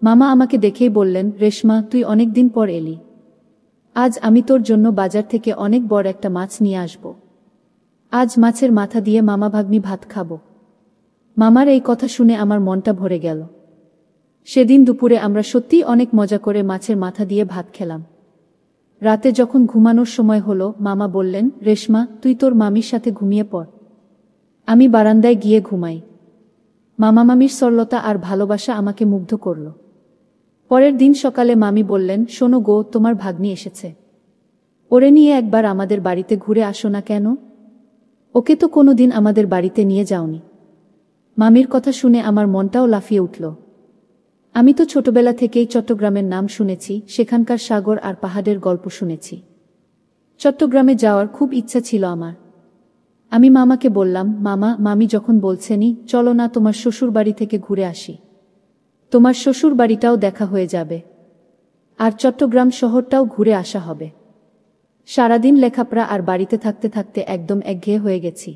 মামা আমাকে দেখেই বললেন, রেশমা, তুই অনেক দিন পর এলি। আজ আমি তোর জন্য বাজার থেকে অনেক বড় একটা মাছ নিয়ে আসব। আজ মাছের মাথা দিয়ে মামা ভাগ্নি ভাত খাবো। মামার এই কথা শুনে আমার মনটা ভরে গেল। সেদিন দুপুরে আমরা সত্যিই অনেক মজা করে মাছের মাথা দিয়ে ভাত খেলাম। রাতে যখন ঘুমানোর সময় হলো, মামা বললেন, রেশমা, তুই তোর মামির সাথে ঘুমিয়ে পড়। আমি বারান্দায় গিয়ে ঘুমাই। মামা মামির সরলতা আর ভালোবাসা আমাকে মুগ্ধ করল। পরের দিন সকালে মামি বললেন, শোনো গো, তোমার ভাগ্নি এসেছে। ওরে নিয়ে একবার আমাদের বাড়িতে ঘুরে আসো না কেন? ওকে তো কোনোদিন আমাদের বাড়িতে নিয়ে যাওনি। মামির কথা শুনে আমার মনটাও লাফিয়ে উঠল। আমি তো ছোটবেলা থেকেই চট্টগ্রামের নাম শুনেছি, সেখানকার সাগর আর পাহাড়ের গল্প শুনেছি। চট্টগ্রামে যাওয়ার খুব ইচ্ছা ছিল আমার। আমি মামাকে বললাম, মামা, মামি যখন বলছেনই, চলো না তোমার শ্বশুর বাড়ি থেকে ঘুরে আসি। তোমার শ্বশুর বাড়িটাও দেখা হয়ে যাবে, আর চট্টগ্রাম শহরটাও ঘুরে আসা হবে। সারাদিন লেখাপড়া আর বাড়িতে থাকতে থাকতে একদম একঘেয়ে হয়ে গেছি।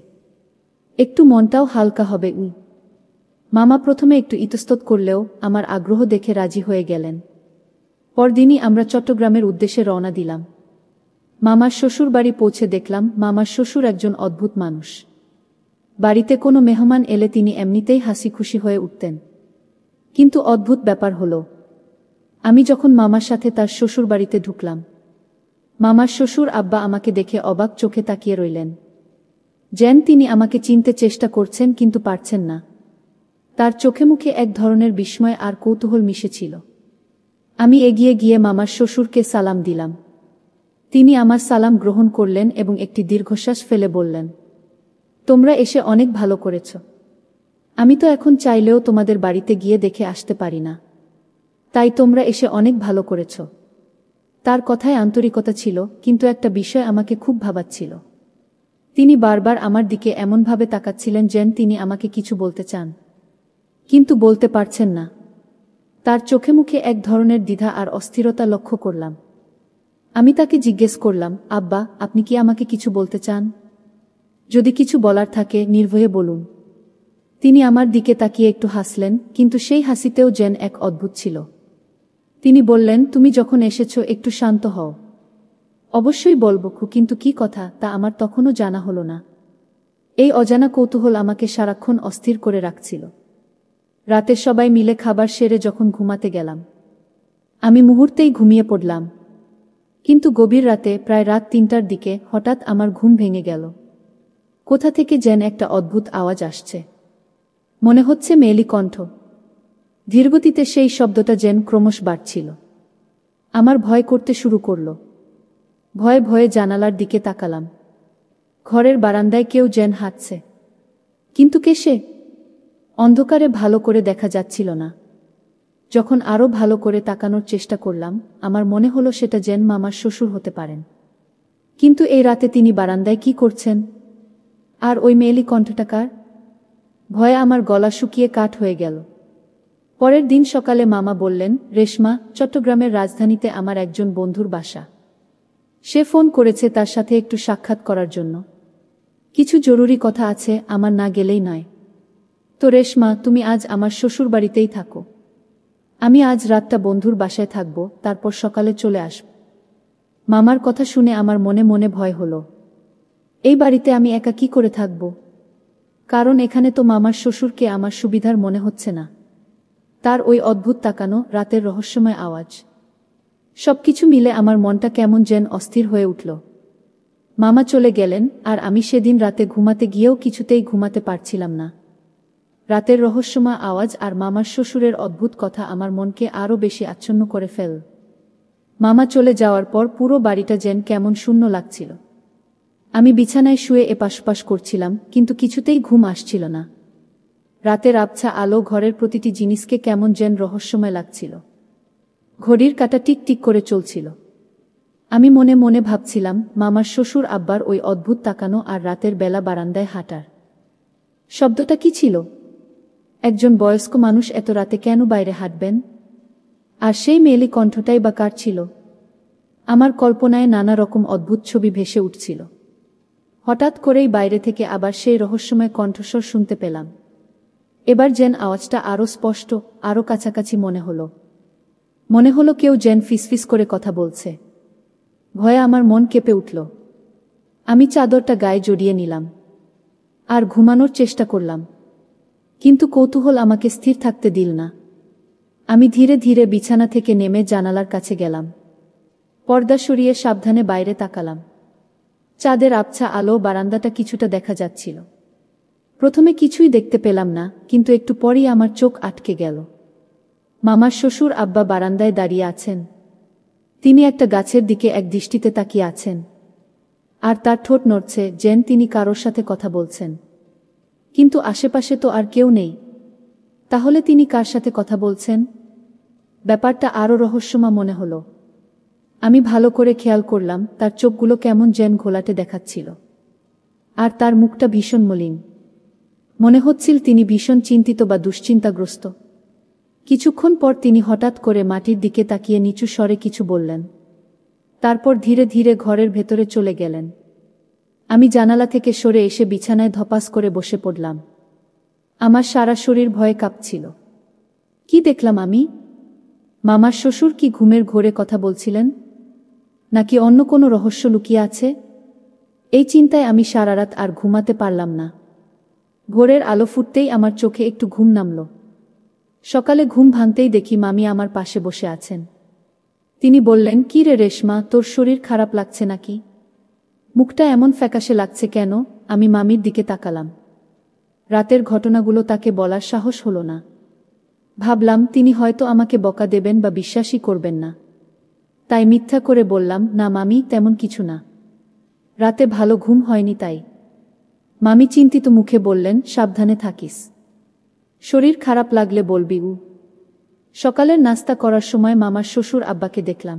একটু মনটাও হালকা হবে। মামা প্রথমে একটু ইতস্তত করলেও আমার আগ্রহ দেখে রাজি হয়ে গেলেন। পরদিনই আমরা চট্টগ্রামের উদ্দেশ্যে রওনা দিলাম। মামার শ্বশুর বাড়ি পৌঁছে দেখলাম, মামার শ্বশুর একজন অদ্ভুত মানুষ। বাড়িতে কোনো মেহমান এলে তিনি এমনিতেই হাসি খুশি হয়ে উঠতেন। কিন্তু অদ্ভুত ব্যাপার হলো, আমি যখন মামার সাথে তার শ্বশুর বাড়িতে ঢুকলাম, মামার শ্বশুর আব্বা আমাকে দেখে অবাক চোখে তাকিয়ে রইলেন। যেন তিনি আমাকে চিনতে চেষ্টা করছেন কিন্তু পারছেন না। তার চোখে মুখে এক ধরনের বিস্ময় আর কৌতূহল মিশেছিল। আমি এগিয়ে গিয়ে মামার শ্বশুরকে সালাম দিলাম। তিনি আমার সালাম গ্রহণ করলেন এবং একটি দীর্ঘশ্বাস ফেলে বললেন, তোমরা এসে অনেক ভালো করেছ। আমি তো এখন চাইলেও তোমাদের বাড়িতে গিয়ে দেখে আসতে পারি না, তাই তোমরা এসে অনেক ভালো করেছ। তার কথায় আন্তরিকতা ছিল, কিন্তু একটা বিষয় আমাকে খুব ভাবাচ্ছিল। তিনি বারবার আমার দিকে এমনভাবে তাকাচ্ছিলেন যেন তিনি আমাকে কিছু বলতে চান, কিন্তু বলতে পারছেন না। তার চোখে মুখে এক ধরনের দ্বিধা আর অস্থিরতা লক্ষ্য করলাম। আমি তাকে জিজ্ঞেস করলাম, আব্বা, আপনি কি আমাকে কিছু বলতে চান? যদি কিছু বলার থাকে নির্ভয়ে বলুন। তিনি আমার দিকে তাকিয়ে একটু হাসলেন, কিন্তু সেই হাসিতেও যেন এক অদ্ভুত ছিল। তিনি বললেন, তুমি যখন এসেছো একটু শান্ত হও। অবশ্যই বলবো, কিন্তু কি কথা তা আমার তখনও জানা হলো না। এই অজানা কৌতূহল আমাকে সারাক্ষণ অস্থির করে রাখছিল। রাতে সবাই মিলে খাবার সেরে যখন ঘুমাতে গেলাম, আমি মুহূর্তেই ঘুমিয়ে পড়লাম। কিন্তু গভীর রাতে, প্রায় রাত ৩টার দিকে, হঠাৎ আমার ঘুম ভেঙে গেল। কোথা থেকে যেন একটা অদ্ভুত আওয়াজ আসছে। মনে হচ্ছে মেয়েলি কণ্ঠ। ধীরগতিতে সেই শব্দটা যেন ক্রমশ বাড়ছিল। আমার ভয় করতে শুরু করল। ভয়ে ভয়ে জানালার দিকে তাকালাম। ঘরের বারান্দায় কেউ যেন হাঁটছে। কিন্তু কে সে? অন্ধকারে ভালো করে দেখা যাচ্ছিল না। যখন আরও ভালো করে তাকানোর চেষ্টা করলাম, আমার মনে হলো সেটা যেন মামার শ্বশুর হতে পারেন। কিন্তু এই রাতে তিনি বারান্দায় কি করছেন? আর ওই মেয়েলি কণ্ঠটা কার? ভয়ে আমার গলা শুকিয়ে কাঠ হয়ে গেল। পরের দিন সকালে মামা বললেন, রেশমা, চট্টগ্রামের রাজধানীতে আমার একজন বন্ধুর বাসা। সে ফোন করেছে তার সাথে একটু সাক্ষাৎ করার জন্য। কিছু জরুরি কথা আছে, আমার না গেলেই নয়। তো রেশমা, তুমি আজ আমার শ্বশুর বাড়িতেই থাকো। আমি আজ রাতটা বন্ধুর বাসায় থাকব, তারপর সকালে চলে আসব। মামার কথা শুনে আমার মনে মনে ভয় হলো। এই বাড়িতে আমি একা কি করে থাকব? কারণ এখানে তো মামার শ্বশুরকে আমার সুবিধার মনে হচ্ছে না। তার ওই অদ্ভুত তাকানো, রাতের রহস্যময় আওয়াজ, সবকিছু মিলে আমার মনটা কেমন যেন অস্থির হয়ে উঠল। মামা চলে গেলেন, আর আমি সেদিন রাতে ঘুমাতে গিয়েও কিছুতেই ঘুমাতে পারছিলাম না। রাতের রহস্যময় আওয়াজ আর মামার শ্বশুরের অদ্ভুত কথা আমার মনকে আরও বেশি আচ্ছন্ন করে ফেল। মামা চলে যাওয়ার পর পুরো বাড়িটা যেন কেমন শূন্য লাগছিল। আমি বিছানায় শুয়ে এপাশ করছিলাম, কিন্তু কিছুতেই ঘুম আসছিল না। রাতের আবছা আলো ঘরের প্রতিটি জিনিসকে কেমন যেন রহস্যময় লাগছিল। ঘড়ির কাঁটা টিক টিক করে চলছিল। আমি মনে মনে ভাবছিলাম, মামার শ্বশুর আব্বার ওই অদ্ভুত তাকানো আর রাতের বেলা বারান্দায় হাঁটার শব্দটা কি ছিল? একজন বয়স্ক মানুষ এত রাতে কেন বাইরে হাঁটবেন? আর সেই মেয়েলি কণ্ঠটাই বা কার ছিল? আমার কল্পনায় নানা রকম অদ্ভুত ছবি ভেসে উঠছিল। হঠাৎ করেই বাইরে থেকে আবার সেই রহস্যময় কণ্ঠস্বর শুনতে পেলাম। এবার যেন আওয়াজটা আরও স্পষ্ট, আরও কাছাকাছি মনে হলো। মনে হলো কেউ যেন ফিসফিস করে কথা বলছে। ভয়ে আমার মন কেঁপে উঠল। আমি চাদরটা গায়ে জড়িয়ে নিলাম আর ঘুমানোর চেষ্টা করলাম, কিন্তু কৌতূহল আমাকে স্থির থাকতে দিল না। আমি ধীরে ধীরে বিছানা থেকে নেমে জানালার কাছে গেলাম। পর্দা সরিয়ে সাবধানে বাইরে তাকালাম। চাঁদের আবছা আলো বারান্দাটা কিছুটা দেখা যাচ্ছিল। প্রথমে কিছুই দেখতে পেলাম না, কিন্তু একটু পরেই আমার চোখ আটকে গেল। মামার শ্বশুর আব্বা বারান্দায় দাঁড়িয়ে আছেন। তিনি একটা গাছের দিকে এক দৃষ্টিতে তাকিয়ে আছেন, আর তার ঠোঁট নড়ছে যেন তিনি কারোর সাথে কথা বলছেন। কিন্তু আশেপাশে তো আর কেউ নেই। তাহলে তিনি কার সাথে কথা বলছেন? ব্যাপারটা আরও রহস্যময় মনে হলো। আমি ভালো করে খেয়াল করলাম, তার চোখগুলো কেমন যেন ঘোলাটে দেখাচ্ছিল, আর তার মুখটা ভীষণ মলিন। মনে হচ্ছিল তিনি ভীষণ চিন্তিত বা দুশ্চিন্তাগ্রস্ত। কিছুক্ষণ পর তিনি হঠাৎ করে মাটির দিকে তাকিয়ে নিচু স্বরে কিছু বললেন। তারপর ধীরে ধীরে ঘরের ভেতরে চলে গেলেন। আমি জানালা থেকে সরে এসে বিছানায় ধপাস করে বসে পড়লাম। আমার সারা শরীর ভয়ে কাঁপছিল। কি দেখলাম আমি? মামার শ্বশুর কি ঘুমের ঘোরে কথা বলছিলেন, নাকি অন্য কোনো রহস্য লুকিয়ে আছে? এই চিন্তায় আমি সারা রাত আর ঘুমাতে পারলাম না। ভোরের আলো ফুটতেই আমার চোখে একটু ঘুম নামল। সকালে ঘুম ভাঙতেই দেখি মামি আমার পাশে বসে আছেন। তিনি বললেন, কি রে রেশমা, তোর শরীর খারাপ লাগছে নাকি? মুখটা এমন ফ্যাকাশে লাগছে কেন? আমি মামির দিকে তাকালাম। রাতের ঘটনাগুলো তাকে বলার সাহস হলো না। ভাবলাম তিনি হয়তো আমাকে বকা দেবেন বা বিশ্বাসই করবেন না। তাই মিথ্যা করে বললাম, না মামি, তেমন কিছু না। রাতে ভালো ঘুম হয়নি তাই। মামি চিন্তিত মুখে বললেন, সাবধানে থাকিস। শরীর খারাপ লাগলে বলবি। সকালের নাস্তা করার সময় মামার শ্বশুর আব্বাকে দেখলাম।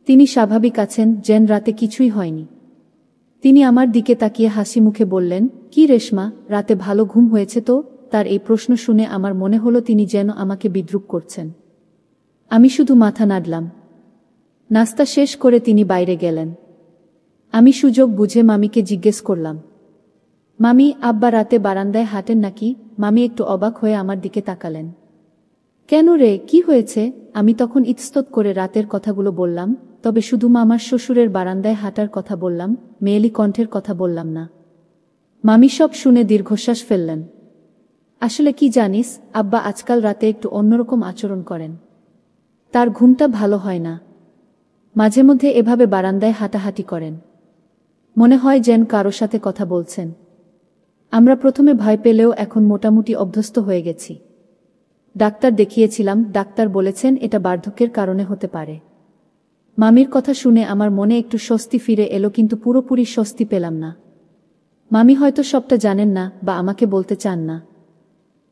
তিনি স্বাভাবিক আছেন, যেন রাতে কিছুই হয়নি। তিনি আমার দিকে তাকিয়ে হাসি মুখে বললেন, কি রেশমা, রাতে ভালো ঘুম হয়েছে তো? তার এই প্রশ্ন শুনে আমার মনে হলো তিনি যেন আমাকে বিদ্রূপ করছেন। আমি শুধু মাথা নাড়লাম। নাস্তা শেষ করে তিনি বাইরে গেলেন। আমি সুযোগ বুঝে মামিকে জিজ্ঞেস করলাম, মামি, আব্বা রাতে বারান্দায় হাঁটেন নাকি? মামি একটু অবাক হয়ে আমার দিকে তাকালেন। কেন রে, কি হয়েছে? আমি তখন ইতস্তত করে রাতের কথাগুলো বললাম, তবে শুধু মামার শ্বশুরের বারান্দায় হাঁটার কথা বললাম, মেয়েলি কণ্ঠের কথা বললাম না। মামি সব শুনে দীর্ঘশ্বাস ফেললেন। আসলে কি জানিস, আব্বা আজকাল রাতে একটু অন্যরকম আচরণ করেন। তার ঘুমটা ভালো হয় না। মাঝে মধ্যে এভাবে বারান্দায় হাঁটাহাঁটি করেন। মনে হয় যেন কারো সাথে কথা বলছেন। আমরা প্রথমে ভয় পেলেও এখন মোটামুটি অভ্যস্ত হয়ে গেছি। ডাক্তার দেখিয়েছিলাম, ডাক্তার বলেছেন এটা বার্ধক্যের কারণে হতে পারে। মামির কথা শুনে আমার মনে একটু স্বস্তি ফিরে এলো, কিন্তু পুরোপুরি স্বস্তি পেলাম না। মামি হয়তো সবটা জানেন না বা আমাকে বলতে চান না।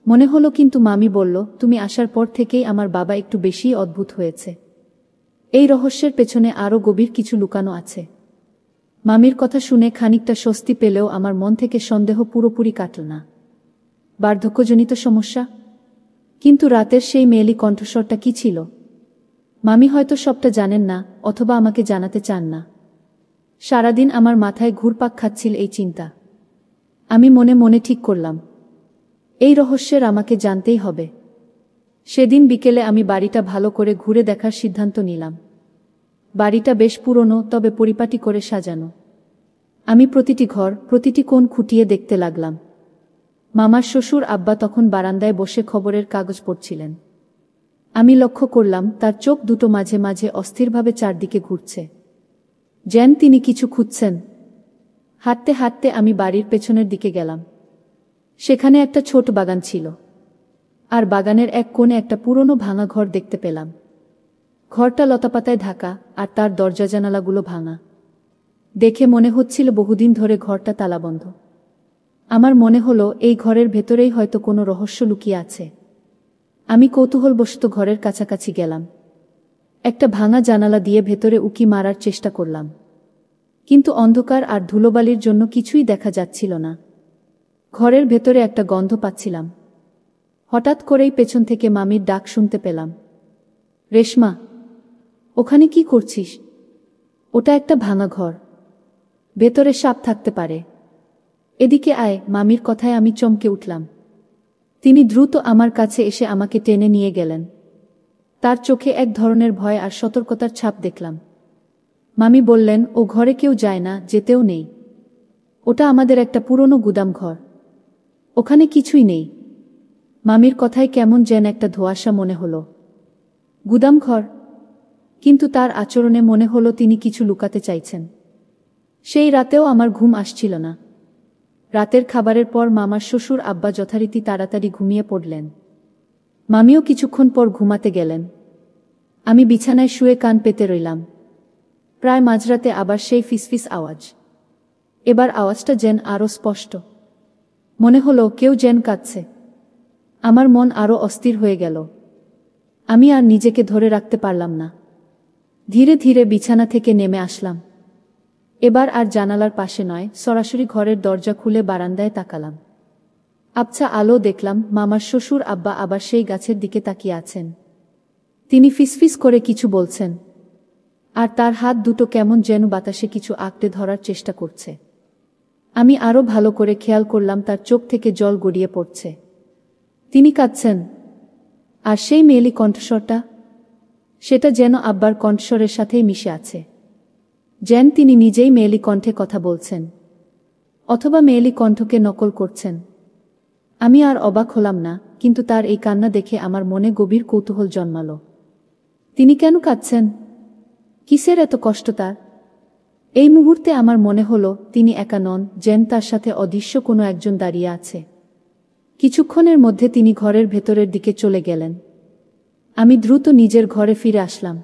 মনে হলো, কিন্তু মামি বলল, তুমি আসার পর থেকেই আমার বাবা একটু বেশিই অদ্ভুত হয়েছে। এই রহস্যের পেছনে আরও গভীর কিছু লুকানো আছে। মামির কথা শুনে খানিকটা স্বস্তি পেলেও আমার মন থেকে সন্দেহ পুরোপুরি কাটল না। বার্ধক্যজনিত সমস্যা? কিন্তু রাতের সেই মেয়েলি কণ্ঠস্বরটা কি ছিল? মামি হয়তো সবটা জানেন না, অথবা আমাকে জানাতে চান না। সারাদিন আমার মাথায় ঘুরপাক খাচ্ছিল এই চিন্তা। আমি মনে মনে ঠিক করলাম, এই রহস্যের আমাকে জানতেই হবে। সেদিন বিকেলে আমি বাড়িটা ভালো করে ঘুরে দেখার সিদ্ধান্ত নিলাম। বাড়িটা বেশ পুরনো, তবে পরিপাটি করে সাজানো। আমি প্রতিটি ঘর, প্রতিটি কোণ খুঁটিয়ে দেখতে লাগলাম। মামার শ্বশুর আব্বা তখন বারান্দায় বসে খবরের কাগজ পড়ছিলেন। আমি লক্ষ্য করলাম তার চোখ দুটো মাঝে মাঝে অস্থিরভাবে চারদিকে ঘুরছে, যেন তিনি কিছু খুঁজছেন। হাঁটতে হাঁটতে আমি বাড়ির পেছনের দিকে গেলাম। সেখানে একটা ছোট বাগান ছিল, আর বাগানের এক কোণে একটা পুরনো ভাঙা ঘর দেখতে পেলাম। ঘরটা লতাপাতায় ঢাকা, আর তার দরজা জানালাগুলো ভাঙা। দেখে মনে হচ্ছিল বহুদিন ধরে ঘরটা তালাবন্ধ। আমার মনে হলো এই ঘরের ভেতরেই হয়তো কোনো রহস্য লুকিয়ে আছে। আমি কৌতূহলবশত ঘরের কাছাকাছি গেলাম। একটা ভাঙা জানালা দিয়ে ভেতরে উকি মারার চেষ্টা করলাম, কিন্তু অন্ধকার আর ধুলোবালির জন্য কিছুই দেখা যাচ্ছিল না। ঘরের ভেতরে একটা গন্ধ পাচ্ছিলাম। হঠাৎ করেই পেছন থেকে মামির ডাক শুনতে পেলাম, রেশমা, ওখানে কি করছিস? ওটা একটা ভাঙা ঘর, ভেতরে সাপ থাকতে পারে। এদিকে আয়। মামির কথায় আমি চমকে উঠলাম। তিনি দ্রুত আমার কাছে এসে আমাকে টেনে নিয়ে গেলেন। তার চোখে এক ধরনের ভয় আর সতর্কতার ছাপ দেখলাম। মামি বললেন, ও ঘরে কেউ যায় না, যেতেও নেই। ওটা আমাদের একটা পুরনো গুদাম ঘর, ওখানে কিছুই নেই। মামির কথায় কেমন যেন একটা ধোঁয়াশা মনে হলো। গুদাম ঘর? কিন্তু তার আচরণে মনে হলো তিনি কিছু লুকাতে চাইছেন। সেই রাতেও আমার ঘুম আসছিল না। রাতের খাবারের পর মামার শ্বশুর আব্বা যথারীতি তাড়াতাড়ি ঘুমিয়ে পড়লেন। মামিও কিছুক্ষণ পর ঘুমাতে গেলেন। আমি বিছানায় শুয়ে কান পেতে রইলাম। প্রায় মাঝরাতে আবার সেই ফিসফিস আওয়াজ। এবার আওয়াজটা যেন আরও স্পষ্ট। মনে হলো কেউ যেন কাঁদছে। আমার মন আরও অস্থির হয়ে গেল। আমি আর নিজেকে ধরে রাখতে পারলাম না। ধীরে ধীরে বিছানা থেকে নেমে আসলাম। এবার আর জানালার পাশে নয়, সরাসরি ঘরের দরজা খুলে বারান্দায় তাকালাম। আবছা আলো দেখলাম, মামার শ্বশুর আব্বা আবার সেই গাছের দিকে তাকিয়ে আছেন। তিনি ফিসফিস করে কিছু বলছেন, আর তার হাত দুটো কেমন যেন বাতাসে কিছু আঁকড়ে ধরার চেষ্টা করছে। আমি আরও ভালো করে খেয়াল করলাম, তার চোখ থেকে জল গড়িয়ে পড়ছে। তিনি কাঁদছেন। আর সেই মেয়েলি কণ্ঠস্বরটা, সেটা যেন আব্বার কণ্ঠস্বরের সাথেই মিশে আছে। যেন তিনি নিজেই মেয়েলি কণ্ঠে কথা বলছেন, অথবা মেয়েলি কণ্ঠকে নকল করছেন। আমি আর অবাক হলাম না, কিন্তু তার এই কান্না দেখে আমার মনে গভীর কৌতূহল জন্মালো। তিনি কেন কাঁদছেন? কিসের এত কষ্ট তার? এই মুহূর্তে আমার মনে হলো তিনি একা নন, যেন তার সাথে অদৃশ্য কোনো একজন দাঁড়িয়ে আছে। কিছুক্ষণের মধ্যে তিনি ঘরের ভেতরের দিকে চলে গেলেন। আমি দ্রুত নিজের ঘরে ফিরে আসলাম।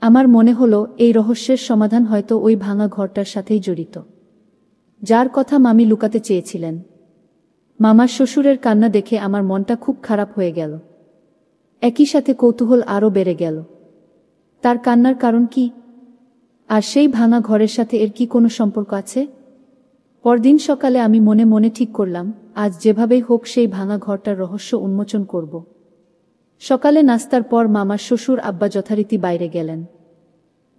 আমার মনে হলো এই রহস্যের সমাধান হয়তো ওই ভাঙা ঘরটার সাথেই জড়িত, যার কথা মামি লুকাতে চেয়েছিলেন। মামার শ্বশুরের কান্না দেখে আমার মনটা খুব খারাপ হয়ে গেল। একই সাথে কৌতূহল আরও বেড়ে গেল। তার কান্নার কারণ কি? আর সেই ভাঙা ঘরের সাথে এর কি কোনো সম্পর্ক আছে? পরদিন সকালে আমি মনে মনে ঠিক করলাম, আজ যেভাবেই হোক সেই ভাঙা ঘরটার রহস্য উন্মোচন করব। সকালে নাস্তার পর মামার শ্বশুর আব্বা যথারীতি বাইরে গেলেন।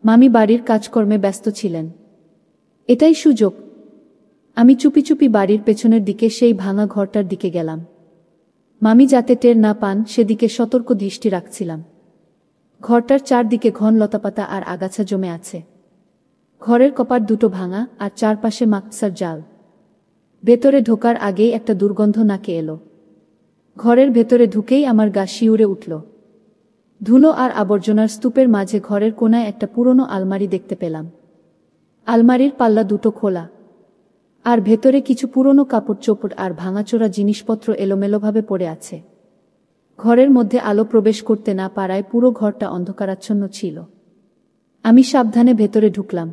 মামি বাড়ির কাজকর্মে ব্যস্ত ছিলেন। এটাই সুযোগ। আমি চুপি চুপি বাড়ির পেছনের দিকে সেই ভাঙা ঘরটার দিকে গেলাম। মামি যাতে টের না পান সেদিকে সতর্ক দৃষ্টি রাখছিলাম। ঘরটার চারদিকে ঘন লতাপাতা আর আগাছা জমে আছে। ঘরের কপাট দুটো ভাঙা, আর চারপাশে মাকসার জাল। ভেতরে ঢোকার আগেই একটা দুর্গন্ধ নাকে এলো। ঘরের ভেতরে ঢুকেই আমার গা শিউরে উঠল। ধুলো আর আবর্জনার স্তূপের মাঝে ঘরের কোনায় একটা পুরনো আলমারি দেখতে পেলাম। আলমারির পাল্লা দুটো খোলা, আর ভেতরে কিছু পুরনো কাপড় চোপড় আর ভাঙাচোরা জিনিসপত্র এলোমেলোভাবে পড়ে আছে। ঘরের মধ্যে আলো প্রবেশ করতে না পারায় পুরো ঘরটা অন্ধকারাচ্ছন্ন ছিল। আমি সাবধানে ভেতরে ঢুকলাম।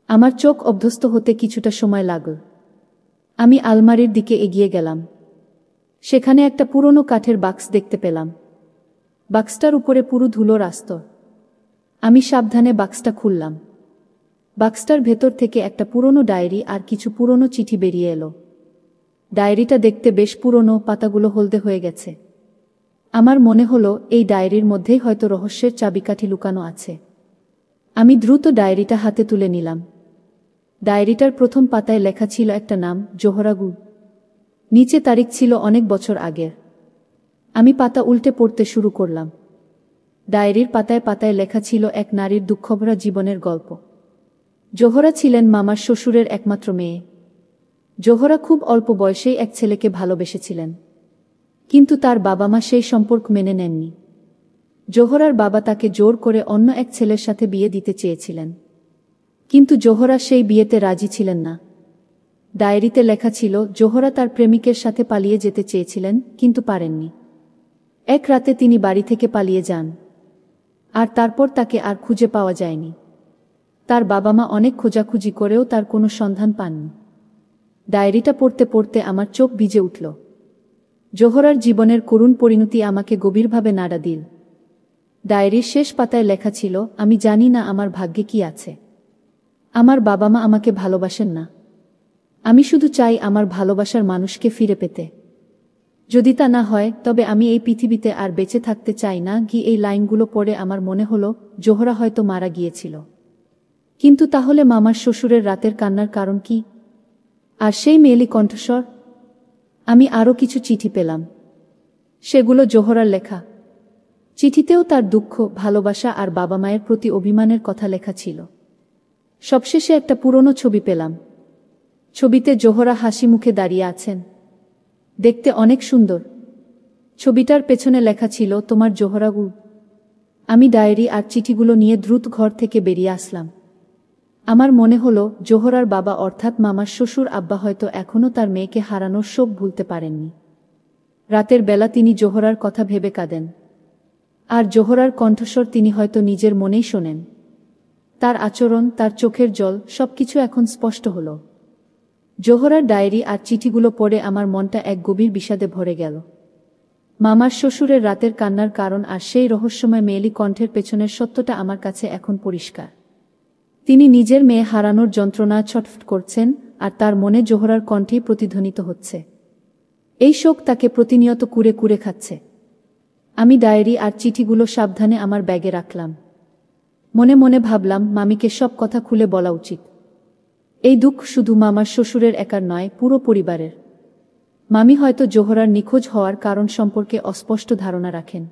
আমার চোখ অভ্যস্ত হতে কিছুটা সময় লাগল। আমি আলমারির দিকে এগিয়ে গেলাম। সেখানে একটা পুরনো কাঠের বাক্স দেখতে পেলাম। বাক্সটার উপরে পুরো ধুলোর আস্তর। আমি সাবধানে বাক্সটা খুললাম। বাক্সটার ভেতর থেকে একটা পুরনো ডায়েরি আর কিছু পুরনো চিঠি বেরিয়ে এলো। ডায়েরিটা দেখতে বেশ পুরনো, পাতাগুলো হলদে হয়ে গেছে। আমার মনে হলো এই ডায়েরির মধ্যেই হয়তো রহস্যের চাবিকাঠি লুকানো আছে। আমি দ্রুত ডায়েরিটা হাতে তুলে নিলাম। ডায়েরিটার প্রথম পাতায় লেখা ছিল একটা নাম, জোহরা গুল। নিচে তারিখ ছিল অনেক বছর আগের। আমি পাতা উল্টে পড়তে শুরু করলাম। ডায়েরির পাতায় পাতায় লেখা ছিল এক নারীর দুঃখভরা জীবনের গল্প। জোহরা ছিলেন মামার শ্বশুরের একমাত্র মেয়ে। জোহরা খুব অল্প বয়সেই এক ছেলেকে ভালোবেসেছিলেন, কিন্তু তার বাবা মা সেই সম্পর্ক মেনে নেননি। জোহরার বাবা তাকে জোর করে অন্য এক ছেলের সাথে বিয়ে দিতে চেয়েছিলেন, কিন্তু জোহরা সেই বিয়েতে রাজি ছিলেন না। ডায়েরিতে লেখা ছিল জোহরা তার প্রেমিকের সাথে পালিয়ে যেতে চেয়েছিলেন, কিন্তু পারেননি। এক রাতে তিনি বাড়ি থেকে পালিয়ে যান, আর তারপর তাকে আর খুঁজে পাওয়া যায়নি। তার বাবা মা অনেক খোঁজাখুঁজি করেও তার কোনো সন্ধান পাননি। ডায়েরিটা পড়তে পড়তে আমার চোখ ভিজে উঠল। জোহরার জীবনের করুণ পরিণতি আমাকে গভীরভাবে নাড়া দিল। ডায়েরির শেষ পাতায় লেখা ছিল, আমি জানি না আমার ভাগ্যে কি আছে। আমার বাবা মা আমাকে ভালোবাসেন না। আমি শুধু চাই আমার ভালোবাসার মানুষকে ফিরে পেতে। যদি তা না হয় তবে আমি এই পৃথিবীতে আর বেঁচে থাকতে চাই না। এই লাইনগুলো পড়ে আমার মনে হলো জোহরা হয়তো মারা গিয়েছিল। কিন্তু তাহলে মামার শ্বশুরের রাতের কান্নার কারণ কি? আর সেই মেয়েলি কণ্ঠস্বর? আমি আরও কিছু চিঠি পেলাম। সেগুলো জোহরার লেখা। চিঠিতেও তার দুঃখ, ভালোবাসা আর বাবা মায়ের প্রতি অভিমানের কথা লেখা ছিল। সবশেষে একটা পুরনো ছবি পেলাম। ছবিতে জোহরা হাসি মুখে দাঁড়িয়ে আছেন, দেখতে অনেক সুন্দর। ছবিটার পেছনে লেখা ছিল, তোমার জোহরা গু। আমি ডায়েরি আর চিঠিগুলো নিয়ে দ্রুত ঘর থেকে বেরিয়ে আসলাম। আমার মনে হলো জোহরার বাবা অর্থাৎ মামার শ্বশুর আব্বা হয়তো এখনও তার মেয়েকে হারানোর শোক ভুলতে পারেননি। রাতের বেলা তিনি জোহরার কথা ভেবে কাঁদেন, আর জোহরার কণ্ঠস্বর তিনি হয়তো নিজের মনেই শোনেন। তার আচরণ, তার চোখের জল, সবকিছু এখন স্পষ্ট হল। জোহরার ডায়েরি আর চিঠিগুলো পড়ে আমার মনটা এক গভীর বিষাদে ভরে গেল। মামার শ্বশুরের রাতের কান্নার কারণ আর সেই রহস্যময় মেয়েলি কণ্ঠের পেছনের সত্যটা আমার কাছে এখন পরিষ্কার। তিনি নিজের মেয়ে হারানোর যন্ত্রণা ছটফট করছেন, আর তার মনে জোহরার কণ্ঠেই প্রতিধ্বনিত হচ্ছে। এই শোক তাকে প্রতিনিয়ত কুরে কুরে খাচ্ছে। আমি ডায়েরি আর চিঠিগুলো সাবধানে আমার ব্যাগে রাখলাম। মনে মনে ভাবলাম, মামিকে সব কথা খুলে বলা উচিত। এই দুঃখ শুধু মামার শ্বশুরের একার নয়, পুরো পরিবারের। মামি হয়তো জোহরার নিখোঁজ হওয়ার কারণ সম্পর্কে অস্পষ্ট ধারণা রাখেন,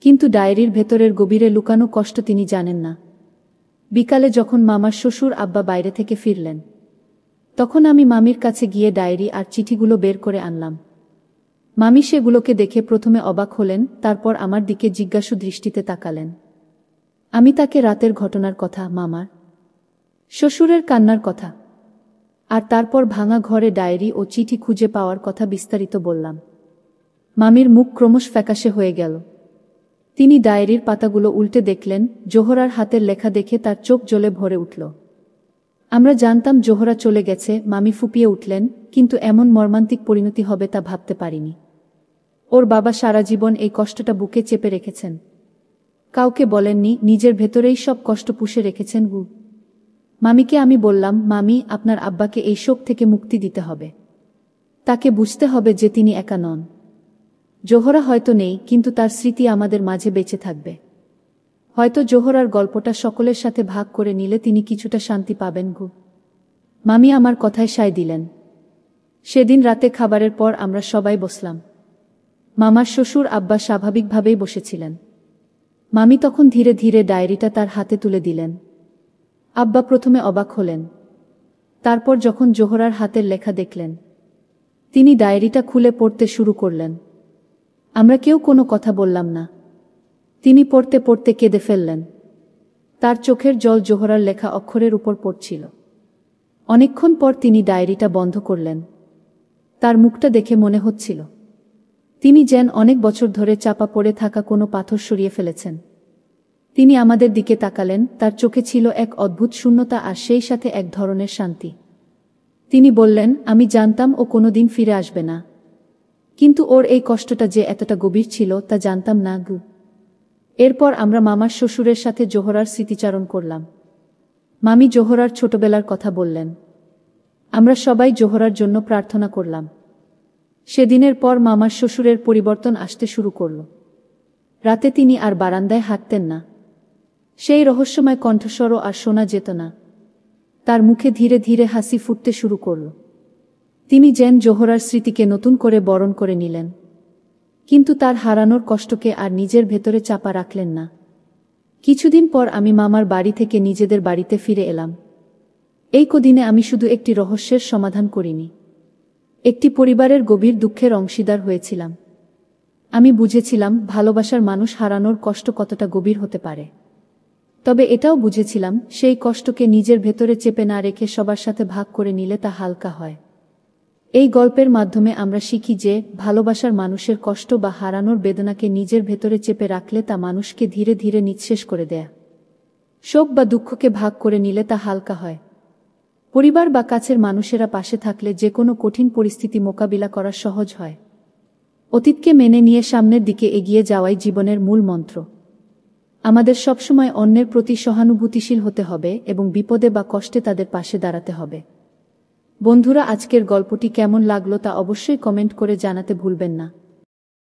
কিন্তু ডায়েরির ভেতরের গভীরে লুকানো কষ্ট তিনি জানেন না। বিকালে যখন মামার শ্বশুর আব্বা বাইরে থেকে ফিরলেন, তখন আমি মামির কাছে গিয়ে ডায়েরি আর চিঠিগুলো বের করে আনলাম। মামি সেগুলোকে দেখে প্রথমে অবাক হলেন, তারপর আমার দিকে জিজ্ঞাসু দৃষ্টিতে তাকালেন। আমি তাকে রাতের ঘটনার কথা, মামার শ্বশুরের কান্নার কথা, আর তারপর ভাঙা ঘরে ডায়েরি ও চিঠি খুঁজে পাওয়ার কথা বিস্তারিত বললাম। মামির মুখ ক্রমশ ফ্যাকাশে হয়ে গেল। তিনি ডায়েরির পাতাগুলো উল্টে দেখলেন। জোহরার হাতের লেখা দেখে তার চোখ জ্বলে ভরে উঠল। আমরা জানতাম জোহরা চলে গেছে, মামি ফুপিয়ে উঠলেন, কিন্তু এমন মর্মান্তিক পরিণতি হবে তা ভাবতে পারিনি। ওর বাবা সারা জীবন এই কষ্টটা বুকে চেপে রেখেছেন, কাউকে বলেননি, নিজের ভেতরেই সব কষ্ট পুষে রেখেছেন। মামিকে আমি বললাম, মামি, আপনার আব্বাকে এই শোক থেকে মুক্তি দিতে হবে। তাকে বুঝতে হবে যে তিনি একা নন। জোহরা হয়তো নেই, কিন্তু তার স্মৃতি আমাদের মাঝে বেঁচে থাকবে। হয়তো জোহরার গল্পটা সকলের সাথে ভাগ করে নিলে তিনি কিছুটা শান্তি পাবেন। মামি আমার কথায় সায় দিলেন। সেদিন রাতে খাবারের পর আমরা সবাই বসলাম। মামার শ্বশুর আব্বা স্বাভাবিকভাবেই বসেছিলেন। মামি তখন ধীরে ধীরে ডায়েরিটা তার হাতে তুলে দিলেন। আব্বা প্রথমে অবাক হলেন, তারপর যখন জোহরার হাতের লেখা দেখলেন, তিনি ডায়েরিটা খুলে পড়তে শুরু করলেন। আমরা কেউ কোনো কথা বললাম না। তিনি পড়তে পড়তে কেঁদে ফেললেন। তার চোখের জল জোহরার লেখা অক্ষরের উপর পড়ছিল। অনেকক্ষণ পর তিনি ডায়েরিটা বন্ধ করলেন। তার মুখটা দেখে মনে হচ্ছিল তিনি যেন অনেক বছর ধরে চাপা পড়ে থাকা কোনো পাথর সরিয়ে ফেলেছেন। তিনি আমাদের দিকে তাকালেন, তার চোখে ছিল এক অদ্ভুত শূন্যতা আর সেই সাথে এক ধরনের শান্তি। তিনি বললেন, আমি জানতাম ও কোনোদিন ফিরে আসবে না, কিন্তু ওর এই কষ্টটা যে এতটা গভীর ছিল তা জানতাম না। এরপর আমরা মামার শ্বশুরের সাথে জোহরার স্মৃতিচারণ করলাম। মামি জোহরার ছোটবেলার কথা বললেন। আমরা সবাই জোহরার জন্য প্রার্থনা করলাম। সেদিনের পর মামার শ্বশুরের পরিবর্তন আসতে শুরু করল। রাতে তিনি আর বারান্দায় হাঁটতেন না। সেই রহস্যময় কণ্ঠস্বরও আর শোনা যেত না। তার মুখে ধীরে ধীরে হাসি ফুটতে শুরু করল। তিনি যেন জোহরার স্মৃতিকে নতুন করে বরণ করে নিলেন, কিন্তু তার হারানোর কষ্টকে আর নিজের ভেতরে চাপা রাখলেন না। কিছুদিন পর আমি মামার বাড়ি থেকে নিজেদের বাড়িতে ফিরে এলাম। এই কদিনে আমি শুধু একটি রহস্যের সমাধান করিনি, একটি পরিবারের গভীর দুঃখের অংশীদার হয়েছিলাম। আমি বুঝেছিলাম ভালোবাসার মানুষ হারানোর কষ্ট কতটা গভীর হতে পারে। তবে এটাও বুঝেছিলাম সেই কষ্টকে নিজের ভেতরে চেপে না রেখে সবার সাথে ভাগ করে নিলে তা হালকা হয়। এই গল্পের মাধ্যমে আমরা শিখি যে ভালোবাসার মানুষের কষ্ট বা হারানোর বেদনাকে নিজের ভেতরে চেপে রাখলে তা মানুষকে ধীরে ধীরে নিঃশেষ করে দেয়। শোক বা দুঃখকে ভাগ করে নিলে তা হালকা হয়। পরিবার বা কাছের মানুষেরা পাশে থাকলে যে কোনো কঠিন পরিস্থিতি মোকাবিলা করা সহজ হয়। অতীতকে মেনে নিয়ে সামনের দিকে এগিয়ে যাওয়াই জীবনের মূল মন্ত্র। আমাদের সবসময় অন্যের প্রতি সহানুভূতিশীল হতে হবে এবং বিপদে বা কষ্টে তাদের পাশে দাঁড়াতে হবে। বন্ধুরা, আজকের গল্পটি কেমন লাগলো তা অবশ্যই কমেন্ট করে জানাতে ভুলবেন না।